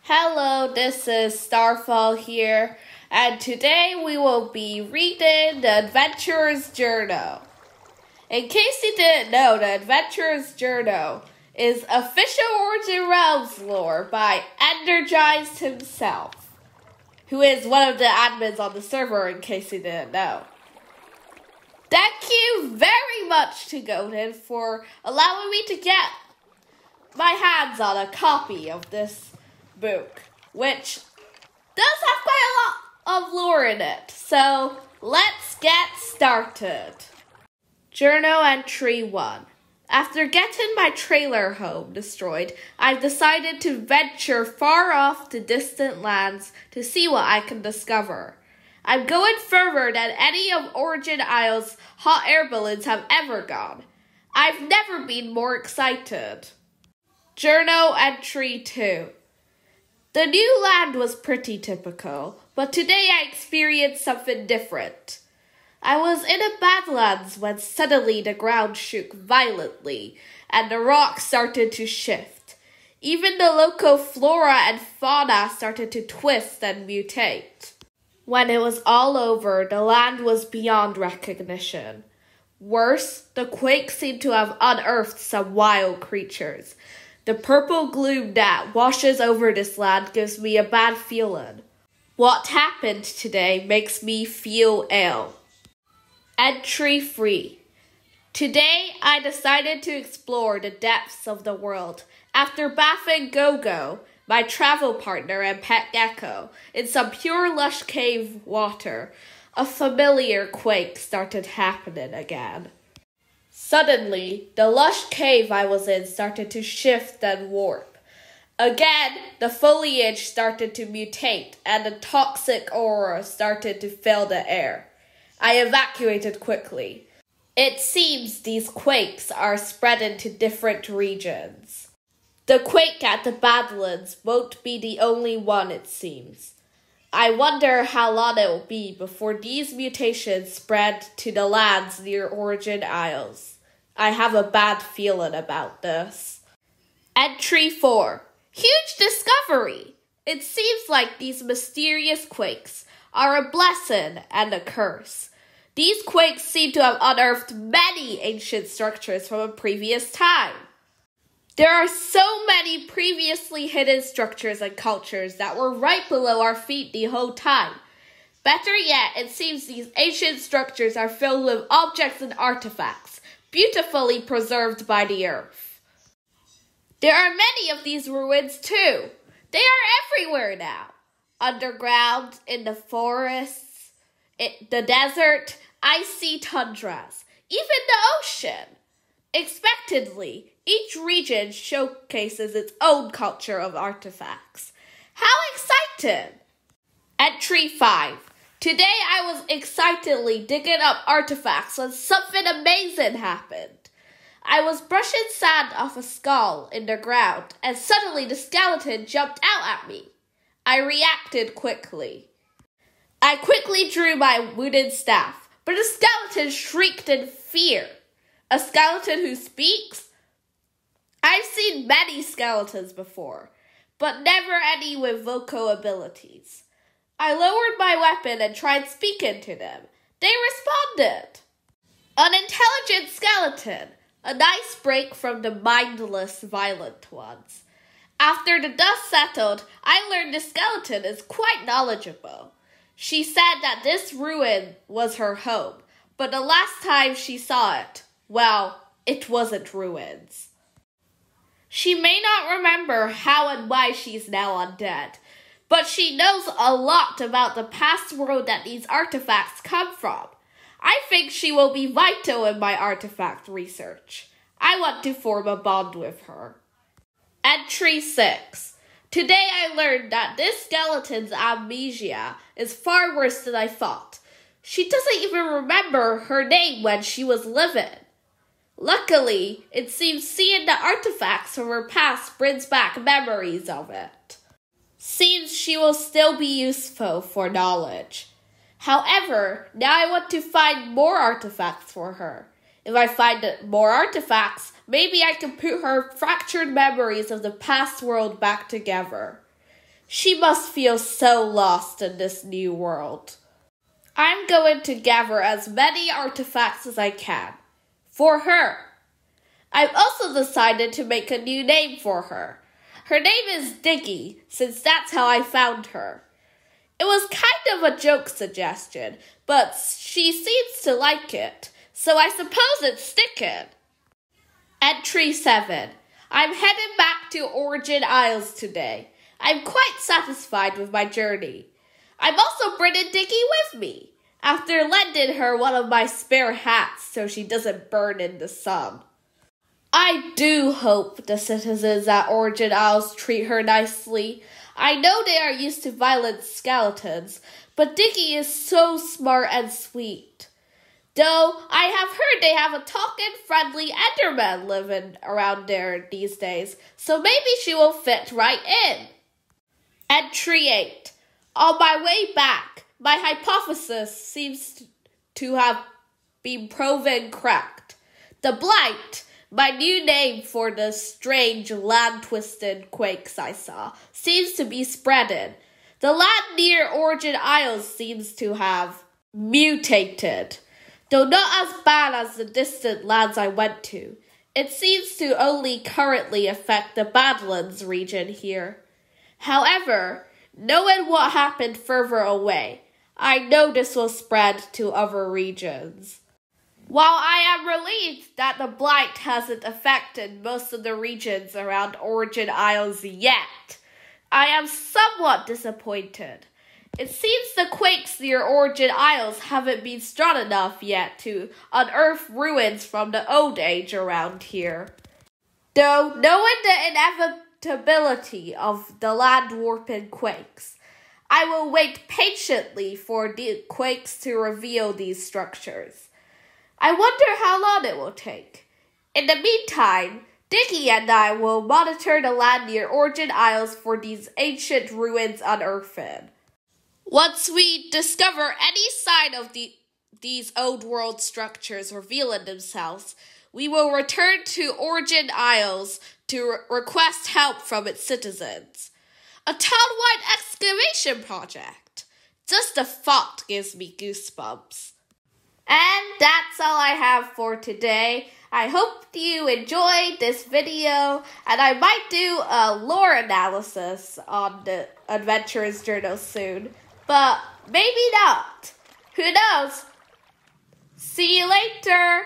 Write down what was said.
Hello, this is Starfall here, and today we will be reading The Adventurer's Journal. In case you didn't know, The Adventurer's Journal is official Origin Realms lore by Energized himself, who is one of the admins on the server in case you didn't know. Thank you very much to Godin for allowing me to get my hands on a copy of this book, which does have quite a lot of lore in it. So let's get started. Journal Entry 1. After getting my trailer home destroyed, I've decided to venture far off to distant lands to see what I can discover. I'm going further than any of Origin Isle's hot air balloons have ever gone. I've never been more excited. Journal Entry 2. The new land was pretty typical, but today I experienced something different. I was in a badlands when suddenly the ground shook violently and the rocks started to shift. Even the local flora and fauna started to twist and mutate. When it was all over, the land was beyond recognition. Worse, the quake seemed to have unearthed some wild creatures. The purple gloom that washes over this land gives me a bad feeling. What happened today makes me feel ill. Entry 3. Today, I decided to explore the depths of the world. After bathing Gogo, my travel partner and pet gecko, in some pure lush cave water, a familiar quake started happening again. Suddenly, the lush cave I was in started to shift and warp. Again, the foliage started to mutate and a toxic aura started to fill the air. I evacuated quickly. It seems these quakes are spreading to different regions. The quake at the Badlands won't be the only one, it seems. I wonder how long it will be before these mutations spread to the lands near Origin Isles. I have a bad feeling about this. Entry 4. Huge discovery! It seems like these mysterious quakes are a blessing and a curse. These quakes seem to have unearthed many ancient structures from a previous time. There are so many previously hidden structures and cultures that were right below our feet the whole time. Better yet, it seems these ancient structures are filled with objects and artifacts, beautifully preserved by the earth. There are many of these ruins too. They are everywhere now. Underground, in the forests, in the desert, icy tundras, even the ocean. Expectedly, each region showcases its own culture of artifacts. How exciting! Entry 5. Today I was excitedly digging up artifacts when something amazing happened. I was brushing sand off a skull in the ground and suddenly the skeleton jumped out at me. I reacted quickly. I quickly drew my wooden staff, but the skeleton shrieked in fear. A skeleton who speaks? I've seen many skeletons before, but never any with vocal abilities. I lowered my weapon and tried speaking to them. They responded. An intelligent skeleton, a nice break from the mindless, violent ones. After the dust settled, I learned the skeleton is quite knowledgeable. She said that this ruin was her home, but the last time she saw it, well, it wasn't ruins. She may not remember how and why she's now undead, but she knows a lot about the past world that these artifacts come from. I think she will be vital in my artifact research. I want to form a bond with her. Entry 6. Today I learned that this skeleton's amnesia is far worse than I thought. She doesn't even remember her name when she was living. Luckily, it seems seeing the artifacts from her past brings back memories of it. Seems she will still be useful for knowledge. However, now I want to find more artifacts for her. If I find more artifacts, maybe I can put her fractured memories of the past world back together. She must feel so lost in this new world. I'm going to gather as many artifacts as I can. For her. I've also decided to make a new name for her. Her name is Diggy, since that's how I found her. It was kind of a joke suggestion, but she seems to like it, so I suppose it's sticking. Entry 7. I'm heading back to Origin Isles today. I'm quite satisfied with my journey. I'm also bringing Diggy with me, after lending her one of my spare hats so she doesn't burn in the sun. I do hope the citizens at Origin Isles treat her nicely. I know they are used to violent skeletons, but Diggy is so smart and sweet. Though I have heard they have a talking, friendly Enderman living around there these days, so maybe she will fit right in. Entry 8. On my way back, my hypothesis seems to have been proven correct. The Blight, my new name for the strange land-twisted quakes I saw, seems to be spreading. The land near Origin Isles seems to have mutated, though not as bad as the distant lands I went to. It seems to only currently affect the Badlands region here. However, knowing what happened further away, I know this will spread to other regions. While I am relieved that the Blight hasn't affected most of the regions around Origin Isles yet, I am somewhat disappointed. It seems the quakes near Origin Isles haven't been strong enough yet to unearth ruins from the old age around here. Though, knowing the inevitability of the land-warping quakes, I will wait patiently for the quakes to reveal these structures. I wonder how long it will take. In the meantime, Diggy and I will monitor the land near Origin Isles for these ancient ruins unearthing. Once we discover any sign of these old world structures revealing themselves, we will return to Origin Isles to request help from its citizens. A town-wide excavation project. Just the thought gives me goosebumps. And that's all I have for today. I hope you enjoyed this video, and I might do a lore analysis on the Adventurers Journal soon, but maybe not. Who knows? See you later!